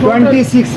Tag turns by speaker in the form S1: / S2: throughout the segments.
S1: 26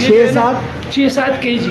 S2: 6-7 kg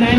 S2: 9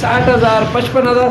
S2: 60,000 55,000،